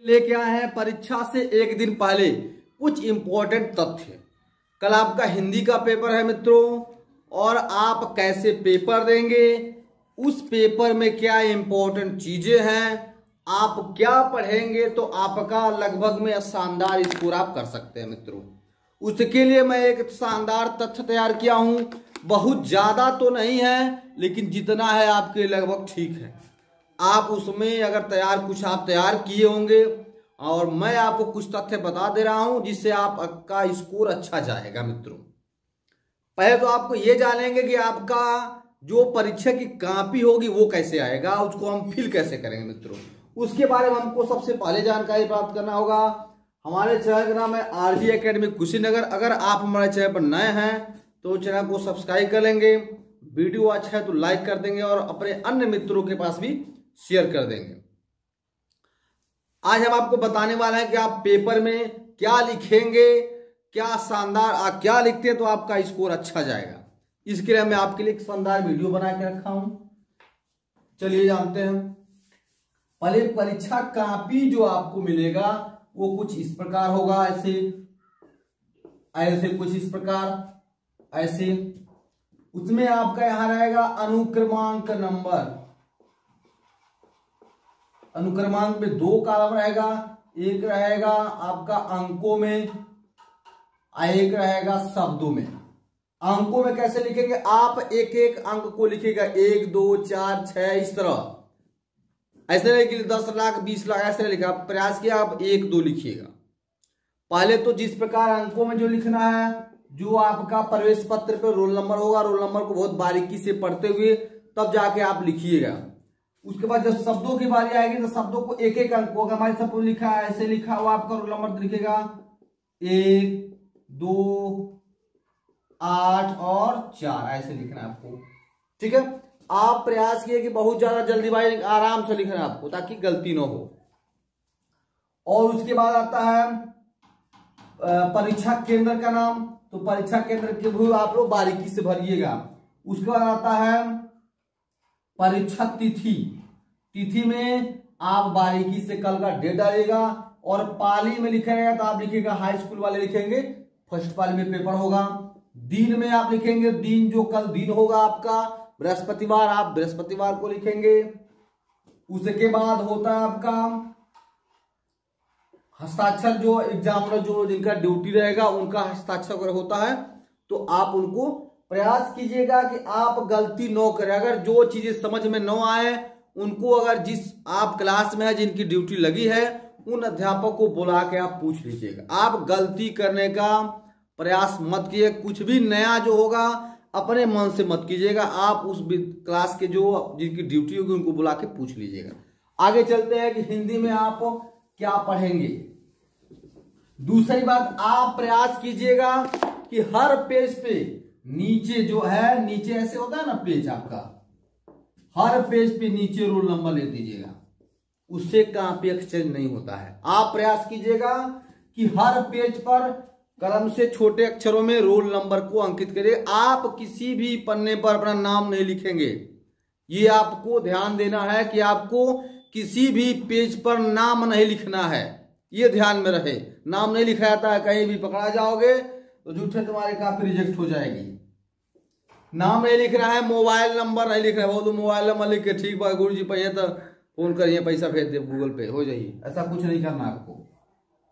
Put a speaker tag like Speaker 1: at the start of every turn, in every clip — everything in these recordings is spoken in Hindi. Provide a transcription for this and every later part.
Speaker 1: लेके आए हैं परीक्षा से एक दिन पहले कुछ इंपॉर्टेंट तथ्य। कल आपका हिंदी का पेपर है मित्रों, और आप कैसे पेपर देंगे, उस पेपर में क्या इंपॉर्टेंट चीजें हैं, आप क्या पढ़ेंगे तो आपका लगभग में शानदार स्कोर आप कर सकते हैं मित्रों। उसके लिए मैं एक शानदार तथ्य तैयार किया हूं। बहुत ज्यादा तो नहीं है, लेकिन जितना है आपके लगभग ठीक है। आप उसमें अगर कुछ आप तैयार किए होंगे, और मैं आपको कुछ तथ्य बता दे रहा हूं जिससे आपका स्कोर अच्छा जाएगा मित्रों। पहले तो आपको ये जानेंगे कि आपका जो परीक्षा की कॉपी होगी वो कैसे आएगा, उसको हम फिल कैसे करेंगे मित्रों। उसके बारे में हमको सबसे पहले जानकारी प्राप्त करना होगा। हमारे चैनल का नाम है आरजी एकेडमी कुशीनगर। अगर आप हमारे चैनल पर नए हैं तो चैनल को सब्सक्राइब कर लेंगे, वीडियो अच्छा है तो लाइक कर देंगे और अपने अन्य मित्रों के पास भी शेयर कर देंगे। आज हम आपको बताने वाले हैं कि आप पेपर में क्या लिखेंगे, क्या शानदार आप क्या लिखते हैं तो आपका स्कोर अच्छा जाएगा। इसके लिए मैं आपके लिए एक शानदार वीडियो बना के रखा हूं। चलिए जानते हैं। पहले परीक्षा कॉपी जो आपको मिलेगा वो कुछ इस प्रकार होगा, ऐसे ऐसे कुछ इस प्रकार ऐसे। उसमें आपका यहां रहेगा अनुक्रमांक नंबर। अनुक्रमांक में 2 कॉलम रहेगा, एक रहेगा आपका अंकों में, एक रहेगा शब्दों में। अंकों में कैसे लिखेंगे, आप एक एक अंक को लिखेगा 1 2 4 6 इस तरह। ऐसे नहीं कि 10 लाख 20 लाख ऐसे लिखा, आप प्रयास किया आप 1 2 लिखिएगा। पहले तो जिस प्रकार अंकों में जो लिखना है, जो आपका प्रवेश पत्र पे रोल नंबर होगा, रोल नंबर को बहुत बारीकी से पढ़ते हुए तब जाके आप लिखिएगा। उसके बाद जब शब्दों की बारी आएगी तो शब्दों को एक एक अंक को, अगर हमारे सब लिखा है ऐसे लिखा हुआ, आपका रोल नंबर लिखेगा 1 2 8 और 4 ऐसे लिखना है आपको। ठीक है, आप प्रयास किए कि बहुत ज्यादा जल्दीबाजी, आराम से लिखना है आपको ताकि गलती ना हो। और उसके बाद आता है परीक्षा केंद्र का नाम, तो परीक्षा केंद्र के भी आप लोग बारीकी से भरिएगा। उसके बाद आता है परीक्षा तिथि। तिथि में आप बारीकी से कल का डेट डालिएगा, और पाली में लिखा रहेगा तो आप लिखिएगा, हाई स्कूल वाले लिखेंगे फर्स्ट पाली में पेपर होगा। दिन में आप लिखेंगे दिन, जो कल दिन होगा आपका बृहस्पतिवार, आप बृहस्पतिवार को लिखेंगे। उसके बाद होता है आपका हस्ताक्षर, जो एग्जामिनर जो जिनका ड्यूटी रहेगा उनका हस्ताक्षर अगर होता है तो आप उनको प्रयास कीजिएगा कि आप गलती न करें। अगर जो चीजें समझ में न आए उनको, अगर जिस आप क्लास में है जिनकी ड्यूटी लगी है उन अध्यापक को बुला के आप पूछ लीजिएगा। आप गलती करने का प्रयास मत कीजिए। कुछ भी नया जो होगा अपने मन से मत कीजिएगा। आप उस क्लास के जो जिनकी ड्यूटी होगी उनको बुला के पूछ लीजिएगा। आगे चलते हैं कि हिंदी में आप क्या पढ़ेंगे। दूसरी बात, आप प्रयास कीजिएगा कि हर पेज पे नीचे जो है, नीचे ऐसे होता है ना पेज आपका, हर पेज पे नीचे रोल नंबर ले दीजिएगा। उससे कॉपी एक्सचेंज नहीं होता है। आप प्रयास कीजिएगा कि हर पेज पर कलम से छोटे अक्षरों में रोल नंबर को अंकित करिए। आप किसी भी पन्ने पर अपना नाम नहीं लिखेंगे। ये आपको ध्यान देना है कि आपको किसी भी पेज पर नाम नहीं लिखना है, ये ध्यान में रहे। नाम नहीं लिखा जाता है, कहीं भी पकड़ा जाओगे तो झूठे तुम्हारी कॉपी रिजेक्ट हो जाएगी। नाम नहीं लिख रहा है, मोबाइल नंबर नहीं लिख रहा है, वो मोबाइल नंबर लिख के ठीक बा गुरु जी पे तो फोन करिए, पैसा भेज दे गूगल पे हो जाइए, ऐसा कुछ नहीं करना आपको।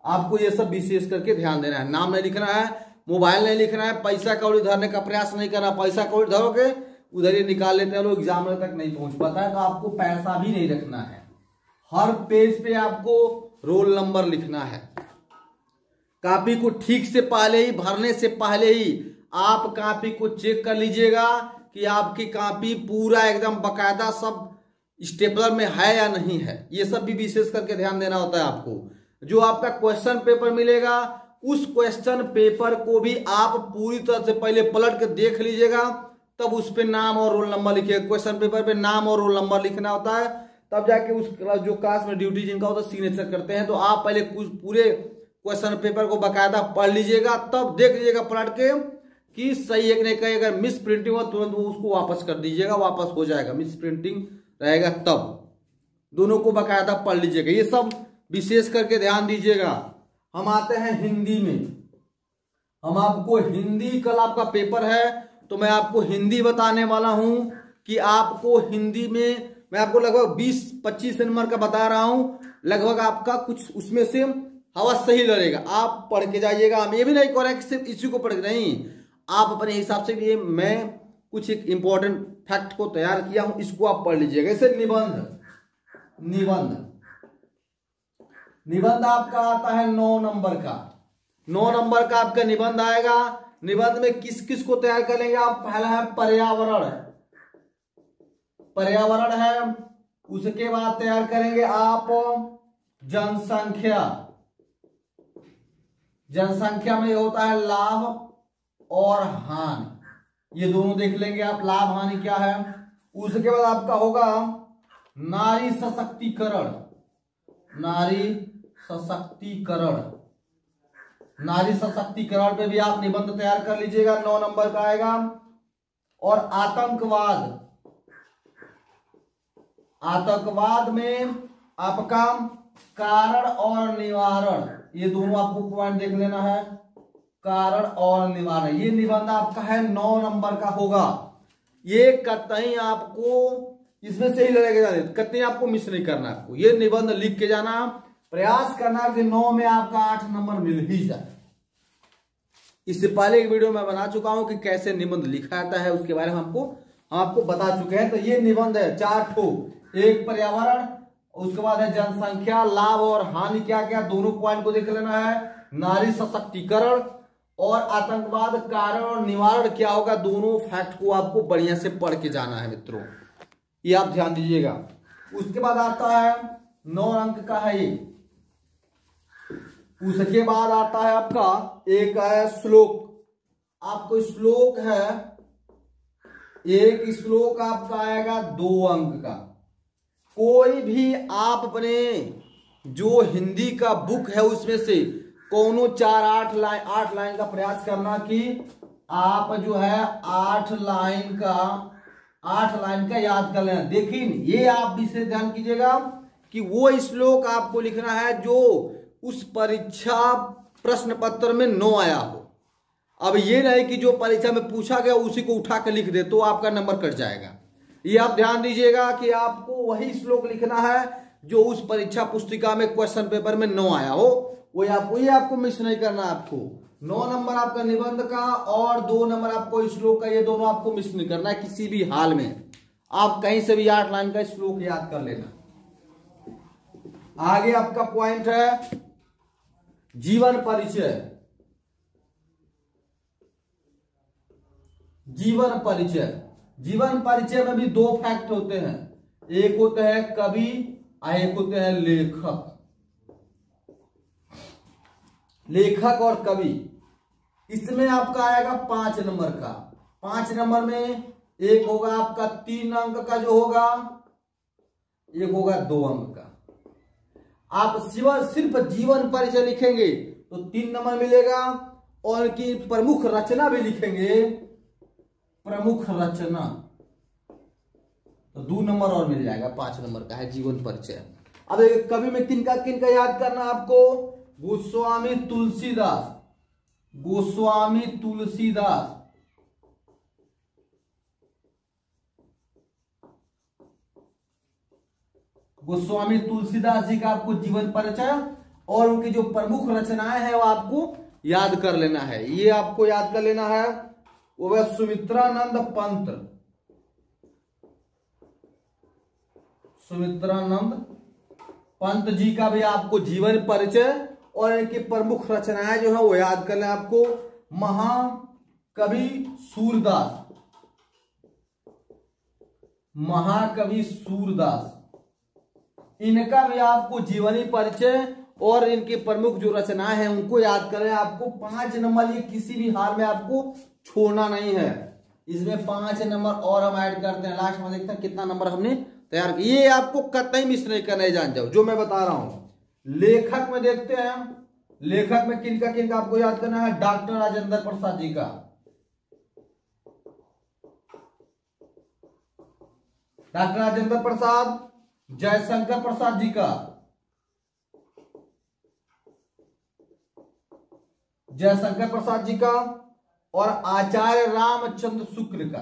Speaker 1: आपको ये सब विशेष करके ध्यान देना है। नाम नहीं लिखना है, मोबाइल नहीं लिखना है, पैसा कौड़ी धरने का प्रयास नहीं करना। पैसा कौड़ी धरोगे उधर ही निकाल लेते हैं लोग, एग्जामिनर तक नहीं पहुंच पाता है। तो आपको पैसा भी नहीं रखना है। हर पेज पे आपको रोल नंबर लिखना है। कॉपी को ठीक से पहले ही, भरने से पहले ही आप कॉपी को चेक कर लीजिएगा कि आपकी कॉपी पूरा एकदम बकायदा सब स्टेपलर में है या नहीं है। ये सब भी विशेष करके ध्यान देना होता है आपको। जो आपका क्वेश्चन पेपर मिलेगा उस क्वेश्चन पेपर को भी आप पूरी तरह से पहले पलट के देख लीजिएगा, तब उस पे नाम और रोल नंबर लिखिएगा। क्वेश्चन पेपर पे नाम और रोल नंबर लिखना होता है, तब जाके उस जो क्लास में ड्यूटी जिनका होता है सिग्नेचर करते हैं। तो आप पहले कुछ पूरे क्वेश्चन पेपर को बकायदा पढ़ लीजिएगा, तब देख लीजिएगा पलट के कि सही है कि नहीं। कहीं अगर मिस प्रिंटिंग हो तुरंत उसको वापस कर दीजिएगा, वापस हो जाएगा। मिस प्रिंटिंग रहेगा तब दोनों को बकायदा पढ़ लीजिएगा। ये सब विशेष करके ध्यान दीजिएगा। हम आते हैं हिंदी में। हम आपको हिंदी, कल आपका पेपर है तो मैं आपको हिंदी बताने वाला हूं कि आपको हिंदी में मैं आपको लगभग 20-25 नंबर का बता रहा हूं। लगभग आपका कुछ उसमें से हवा सही लड़ेगा, आप पढ़ के जाइएगा। हम ये भी नहीं कह रहे कि सिर्फ इसी को पढ़ के नहीं, आप अपने हिसाब से भी, मैं कुछ एक इंपॉर्टेंट फैक्ट को तैयार किया हूं, इसको आप पढ़ लीजिएगा। जैसे निबंध आपका आता है 9 नंबर का। 9 नंबर का आपका निबंध आएगा। निबंध में किस किस को तैयार करेंगे आप? पहला है पर्यावरण है। उसके बाद तैयार करेंगे आप जनसंख्या में होता है लाभ और हानि, ये दोनों देख लेंगे आप, लाभ हानि क्या है। उसके बाद आपका होगा नारी सशक्तिकरण। नारी सशक्तिकरण पे भी आप निबंध तैयार कर लीजिएगा, 9 नंबर का आएगा। और आतंकवाद में आपका कारण और निवारण, ये दोनों आपको पॉइंट देख लेना है, कारण और निवारण। ये निबंध आपका है 9 नंबर का होगा। ये कतई आपको इसमें से ही लड़ेगा जाने, कतई आपको मिस नहीं करना। आपको ये निबंध लिख के जाना, प्रयास करना कि 9 में आपका 8 नंबर मिल ही जाए। इससे पहले एक वीडियो में बना चुका हूं कि कैसे निबंध लिखा जाता है, उसके बारे में हम आपको बता चुके हैं। तो ये निबंध है 4 ठो, एक पर्यावरण, उसके बाद है जनसंख्या, लाभ और हानि क्या क्या, दोनों पॉइंट को देख लेना है। नारी सशक्तिकरण और आतंकवाद कारण और निवारण क्या होगा, दोनों फैक्ट को आपको बढ़िया से पढ़ के जाना है मित्रों, ये आप ध्यान दीजिएगा। उसके बाद आता है 9 अंक का है ये। उसके बाद आता है आपका एक है श्लोक। आपको श्लोक है, एक श्लोक आपका आएगा 2 अंक का। कोई भी आप अपने जो हिंदी का बुक है उसमें से कोनो 8 लाइन का प्रयास करना कि आप जो है 8 लाइन का याद कर लेना। देखिए ये आप भी से ध्यान कीजिएगा कि वो श्लोक आपको लिखना है जो उस परीक्षा प्रश्न पत्र में 9 आया हो। अब ये नहीं कि जो परीक्षा में पूछा गया उसी को उठा कर लिख दे तो आपका नंबर कट जाएगा। ये आप ध्यान दीजिएगा कि आपको वही श्लोक लिखना है जो उस परीक्षा पुस्तिका में क्वेश्चन पेपर में 9 आया हो, ये आपको मिस नहीं करना। आपको 9 नंबर आपका निबंध का और 2 नंबर आपको श्लोक का, ये दोनों आपको मिस नहीं करना है किसी भी हाल में। आप कहीं से भी 8 लाइन का श्लोक याद कर लेना। आगे आपका पॉइंट है जीवन परिचय। जीवन परिचय में भी 2 फैक्ट होते हैं, एक होते हैं कवि और एक होते हैं लेखक और कवि। इसमें आपका आएगा 5 नंबर का। 5 नंबर में एक होगा आपका 3 अंक का जो होगा, एक होगा 2 अंक का। आप सिर्फ जीवन परिचय लिखेंगे तो 3 नंबर मिलेगा, और उनकी प्रमुख रचना भी लिखेंगे, प्रमुख रचना, तो 2 नंबर और मिल जाएगा। 5 नंबर का है जीवन परिचय। अब कवि में किनका याद करना आपको? गोस्वामी तुलसीदास। गोस्वामी तुलसीदास जी का आपको जीवन परिचय और उनकी जो प्रमुख रचनाएं हैं वो आपको याद कर लेना है। ये आपको याद कर लेना है। वो है सुमित्रानंद पंत जी का भी आपको जीवन परिचय और इनकी प्रमुख रचनाएं जो है वो याद कर लें आपको। महाकवि सूरदास, इनका भी आपको जीवनी परिचय और इनके प्रमुख जो रचनाएं हैं उनको याद करें। आपको 5 नंबर, ये किसी भी हाल में आपको छोड़ना नहीं है। इसमें 5 नंबर और हम ऐड करते हैं, लास्ट में देखते हैं कितना नंबर हमने तैयार किया। ये आपको कतई मिस नहीं करना है, जान जाओ जो मैं बता रहा हूं। लेखक में देखते हैं, लेखक में किनका आपको याद करना है? डॉक्टर राजेंद्र प्रसाद जी का। डॉक्टर राजेंद्र प्रसाद, जयशंकर प्रसाद जी का, जयशंकर प्रसाद जी का और आचार्य रामचंद्र शुक्ल का।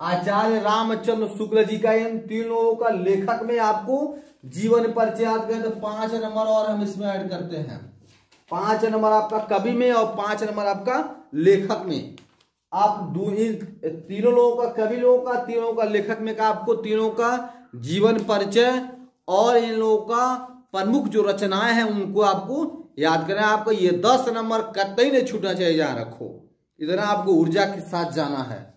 Speaker 1: आचार्य रामचंद्र शुक्ल जी का, इन तीन लोगों का लेखक में आपको जीवन परिचय याद करें तो 5 नंबर और हम इसमें ऐड करते हैं। 5 नंबर आपका कवि में और 5 नंबर आपका लेखक में। आप तीनों लोगों का, कवि लोगों का, तीनों का लेखक में का आपको तीनों का जीवन परिचय और इन लोगों का प्रमुख जो रचनाएं हैं उनको आपको याद करना है। आपको ये 10 नंबर कतई नहीं छूटना चाहिए, जहां रखो इतना आपको ऊर्जा के साथ जाना है।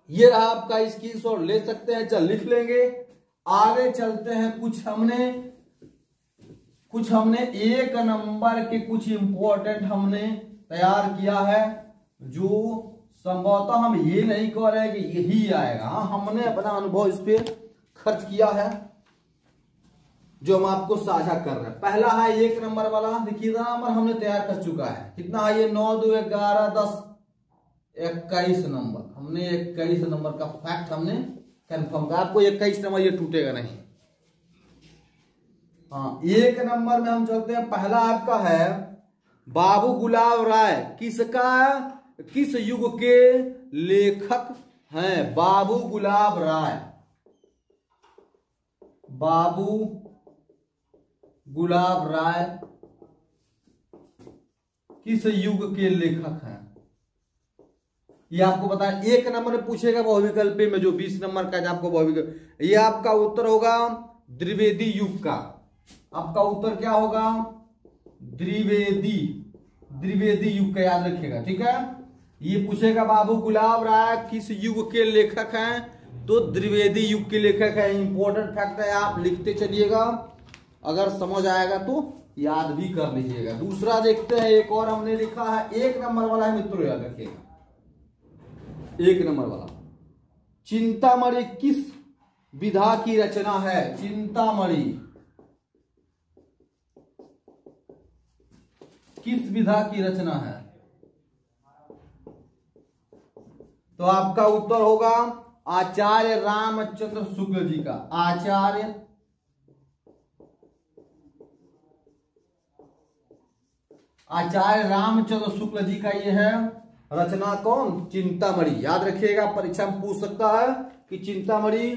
Speaker 1: ये रहा आपका स्क्रीनशॉट, ले सकते हैं, चल लिख लेंगे। आगे चलते हैं, कुछ हमने 1 नंबर के कुछ इंपॉर्टेंट हमने तैयार किया है, जो संभवतः हम ये नहीं कह रहे हैं कि यही आएगा। हाँ, हमने अपना अनुभव इस पे खर्च किया है, जो हम आपको साझा कर रहे हैं। पहला है 1 नंबर वाला, देखिए नंबर हमने तैयार कर चुका है। कितना है ये? 9, 2, 11, 10, 21 नंबर। हमने 21 नंबर का फैक्ट हमने कंफर्म किया। आपको 21 नंबर ये टूटेगा नहीं। हाँ, 1 नंबर में हम चलते हैं। पहला आपका है बाबू गुलाब राय। किस युग के लेखक हैं? बाबू गुलाब राय। बाबू गुलाब राय किस युग के लेखक हैं? ये आपको पता है। 1 नंबर में पूछेगा बहुविकल्प में, जो 20 नंबर का आपको बहुविकल्प, ये आपका उत्तर होगा द्विवेदी युग का। आपका उत्तर क्या होगा? द्विवेदी युग का, याद रखिएगा, ठीक है। ये पूछेगा बाबू गुलाब राय किस युग के लेखक हैं, तो द्विवेदी युग के लेखक है। इंपॉर्टेंट फैक्ट है, आप लिखते चलिएगा, अगर समझ आएगा तो याद भी कर लीजिएगा। दूसरा देखते हैं, एक और हमने लिखा है 1 नंबर वाला है मित्रों, याद रखिएगा 1 नंबर वाला। चिंतामणि किस विधा की रचना है? चिंतामणि किस विधा की रचना है? तो आपका उत्तर होगा आचार्य रामचंद्र शुक्ल जी का। आचार्य रामचंद्र शुक्ल जी का ये है रचना। कौन? चिंतामणि। याद रखिएगा, परीक्षा में पूछ सकता है कि चिंतामणि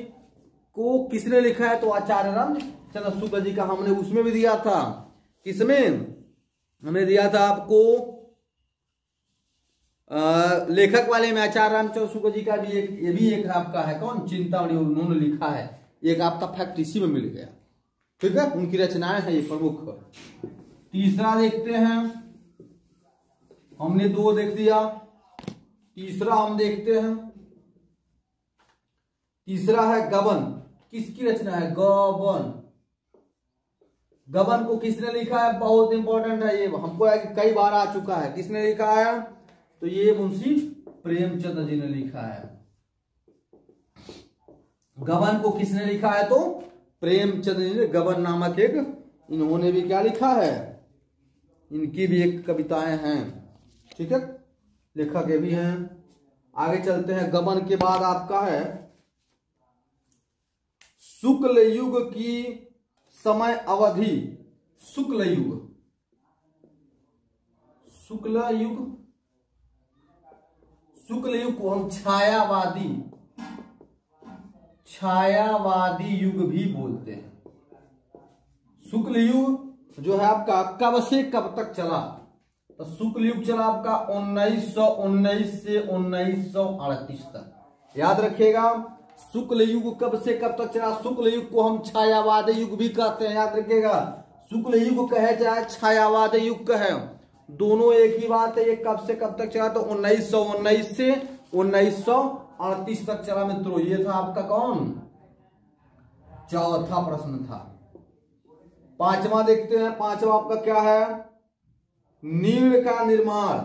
Speaker 1: को किसने लिखा है, तो आचार्य रामचंद्र शुक्ल जी का। हमने उसमें भी दिया था, किसमें हमने दिया था आपको, लेखक वाले में आचार्य रामचंद्र शुक्ल जी का भी ये भी एक आपका है। कौन? चिंतामणि, उन्होंने लिखा है। एक आपका फैक्ट इसी में मिल गया, ठीक है। उनकी रचनाएं हैं ये प्रमुख। तीसरा देखते हैं, हमने 2 देख दिया। तीसरा हम देखते हैं, तीसरा है गबन। किसकी रचना है? गबन। गबन को किसने लिखा है? बहुत इंपॉर्टेंट है ये, हमको कई बार आ चुका है। किसने लिखा है? तो ये मुंशी प्रेमचंद जी ने लिखा है। गबन को किसने लिखा है? तो प्रेमचंद जी ने गबन नामक एक, इन्होंने भी क्या लिखा है? इनकी भी एक कविताएं हैं, ठीक है, लेखक ये भी हैं। आगे चलते हैं। गबन के बाद आपका है शुक्ल युग की समय अवधि। शुक्ल युग को हम छायावादी युग भी बोलते हैं। शुक्ल युग जो है आपका कब से कब तक चला? तो शुक्ल युग चला आपका 1919 से 1938 तक। याद रखिएगा, शुक्ल युग कब से कब तक चला? शुक्ल युग को हम छायावादी युग भी कहते हैं। याद रखिएगा, शुक्ल युग कहे चाहे छायावादी युग कहे, दोनों एक ही बात है। ये कब से कब तक चला? तो 1919 से 1938 तक चला मित्रों। ये था आपका कौन? चौथा प्रश्न था। 5वां देखते हैं। 5वां आपका क्या है? नीड़ का निर्माण।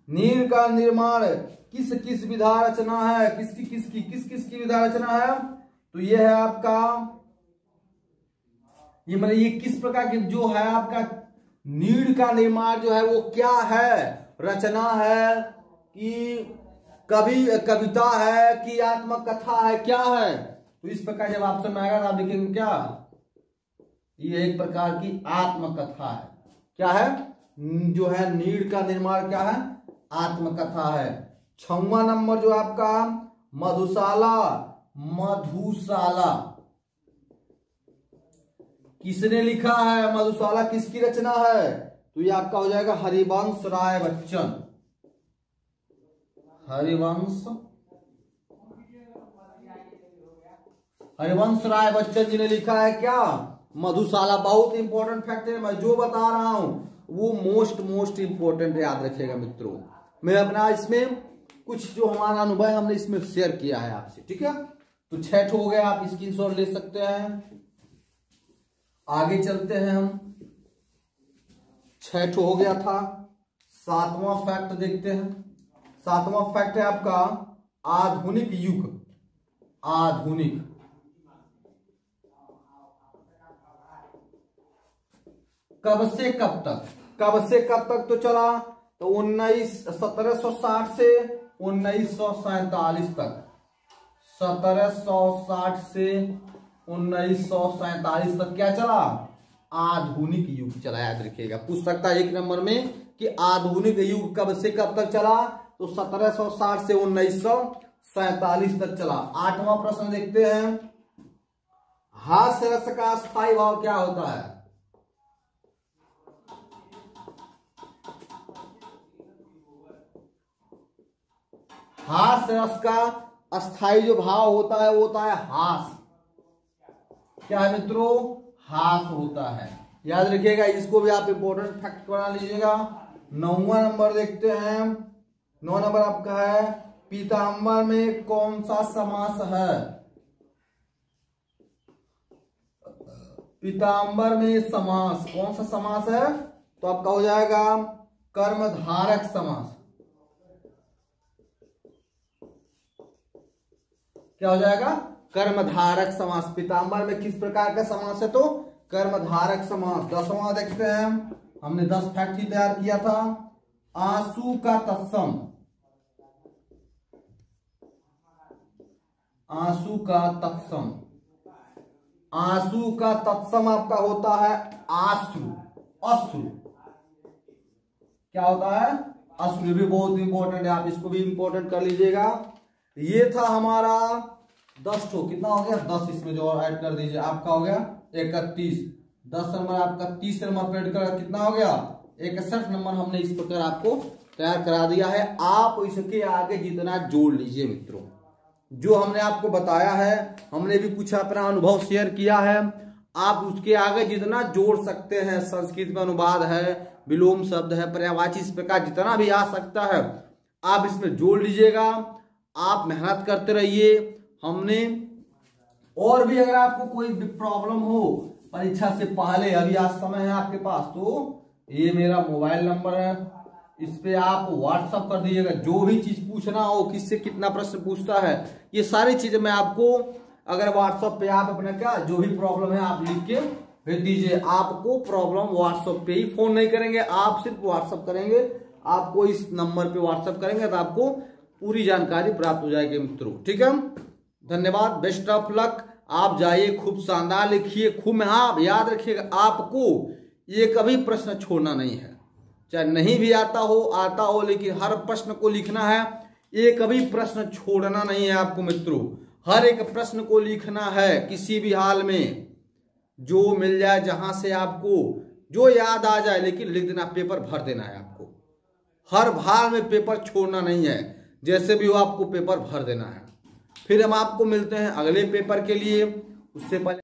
Speaker 1: नीड़ का निर्माण किस किस विधा रचना है? किस किस की विधा रचना है? तो ये है आपका, ये मतलब ये किस प्रकार की जो है आपका नीड़ का निर्माण जो है वो क्या है? रचना है कि कविता है कि आत्मकथा है, क्या है? तो इस प्रकार जब ऑप्शन में आएगा तो आप लिखेंगे क्या? ये एक प्रकार की आत्मकथा है। क्या है? जो है नीड़ का निर्माण क्या है? आत्मकथा है। 6वां नंबर जो आपका मधुशाला। मधुशाला किसने लिखा है? मधुशाला किसकी रचना है? तो ये आपका हो जाएगा हरिवंश राय बच्चन। हरिवंश राय बच्चन जी ने लिखा है क्या? मधुशाला। बहुत इंपॉर्टेंट फैक्ट है, मैं जो बता रहा हूं वो मोस्ट इंपॉर्टेंट है, याद रखिएगा मित्रों। मैं अपना इसमें कुछ जो हमारा अनुभव है हमने इसमें शेयर किया है आपसे, ठीक है? तो 6 हो गया, आप स्क्रीनशॉट ले सकते हैं। आगे चलते हैं हम। 6 हो गया था। 7वां फैक्ट देखते हैं। 7वां फैक्ट है आपका आधुनिक युग। आधुनिक कब से कब तक? कब से कब तक तो चला? तो 1760 से 1947 तक। 1760 से 1947 तक क्या चला? आधुनिक युग चला, याद रखिएगा। पूछ सकता है 1 नंबर में कि आधुनिक युग कब से कब तक चला? तो 1760 से 1947 तक चला। 8वां प्रश्न देखते हैं। हास्य रस का स्थायी भाव क्या होता है? हास्य रस का स्थायी जो भाव होता है वो होता है हास। क्या है मित्रों? हास होता है, याद रखिएगा। इसको भी आप इंपॉर्टेंट फैक्ट बना लीजिएगा। 9वां नंबर देखते हैं। 9 नंबर आपका है पीताम्बर में कौन सा समास है? पीताम्बर में समास कौन सा समास है? तो आपका हो जाएगा कर्मधारय समास। क्या हो जाएगा? कर्मधारय समास। पीताम्बर में किस प्रकार का समास है? तो कर्मधारय समास। 10वां देखते हैं। हमने 10 फैक्ट ही तैयार किया था। आंसू का तत्सम। आंसू का तत्सम। आंसू का तत्सम आपका होता है आश्रु। अश्रु क्या होता है? अश्रु भी बहुत इंपॉर्टेंट है, आप इसको भी इंपॉर्टेंट कर लीजिएगा। ये था हमारा 10 कितना हो गया? 10 इसमें जो और ऐड कर दीजिए, आपका हो गया 31। 10 नंबर आपका 30 नंबर पे ऐड कर कितना हो गया? 61 नंबर हमने इस प्रकार आपको तैयार करा दिया है। आप इसके आगे जितना जोड़ लीजिए मित्रों, जो हमने आपको बताया है, हमने भी कुछ अपना अनुभव शेयर किया है, आप उसके आगे जितना जोड़ सकते हैं। संस्कृत में अनुवाद है, विलोम शब्द है, पर्यायवाची, इस प्रकार जितना भी आ सकता है आप इसमें जोड़ लीजिएगा। आप मेहनत करते रहिए। हमने और भी अगर आपको कोई प्रॉब्लम हो परीक्षा से पहले, अभी आज समय है आपके पास, तो ये मेरा मोबाइल नंबर है, इस पे आप व्हाट्सएप कर दीजिएगा। जो भी चीज पूछना हो, किससे कितना प्रश्न पूछता है, ये सारी चीजें मैं आपको अगर व्हाट्सएप पे आप अपना क्या जो भी प्रॉब्लम है आप लिख के भेज दीजिए। आपको प्रॉब्लम व्हाट्सएप पे ही, फोन नहीं करेंगे, आप सिर्फ व्हाट्सएप करेंगे। आपको इस नंबर पे व्हाट्सएप करेंगे तो आपको पूरी जानकारी प्राप्त हो जाएगी मित्रों, ठीक है। धन्यवाद, बेस्ट ऑफ लक। आप जाइए, खूब शानदार लिखिए, खूब। हाँ, याद रखिएगा, आपको ये कभी प्रश्न छोड़ना नहीं है, चाहे नहीं भी आता हो, आता हो, लेकिन हर प्रश्न को लिखना है। ये कभी प्रश्न छोड़ना नहीं है आपको मित्रों, हर एक प्रश्न को लिखना है किसी भी हाल में, जो मिल जाए, जहां से आपको जो याद आ जाए, लेकिन लिख देना, पेपर भर देना है आपको। हर हाल में पेपर छोड़ना नहीं है, जैसे भी हो आपको पेपर भर देना है। फिर हम आपको मिलते हैं अगले पेपर के लिए, उससे पहले